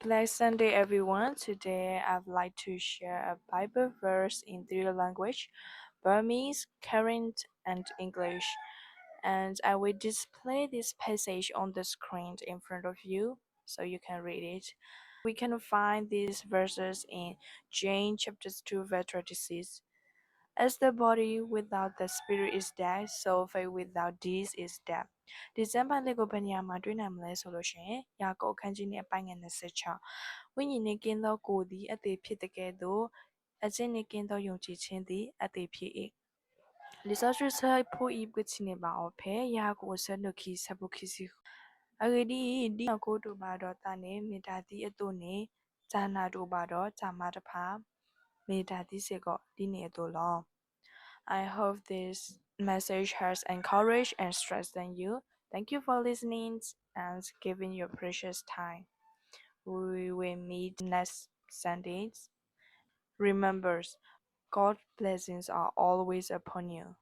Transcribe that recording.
Blessed Sunday, everyone. Today, I'd like to share a Bible verse in three languages: Burmese, Karen, and English. And I will display this passage on the screen in front of you so you can read it. We can find these verses in James chapter 2, verse 36. As the body without the spirit is dead, so faith without deeds is dead. ဒီဇင်ဘာလေးကိုဘယ်နေရာမှာတွေ့နိုင်မလဲဆိုလို့ရှိရင်ယာကုပ်အခန်းကြီးနဲ့အပိုင်းငယ်26ဝိညာဉ်နှင့်ကင်းသောကိုယ်သည်အသေးဖြစ်တဲ့ကဲ့သို့အကျင့်နှင့်ကင်းသောယုံကြည်ခြင်းသည်အသေးဖြစ်၏理想是在破译不起的吧？配雅各生的其实不其实，而个你雅各都把到当年没打的一多年，咱那都把到咱妈的怕，没打的这个的年多了。I hope this message has encouraged and strengthened you. Thank you for listening and giving your precious time. We will meet next Sundays. Remember, God's blessings are always upon you.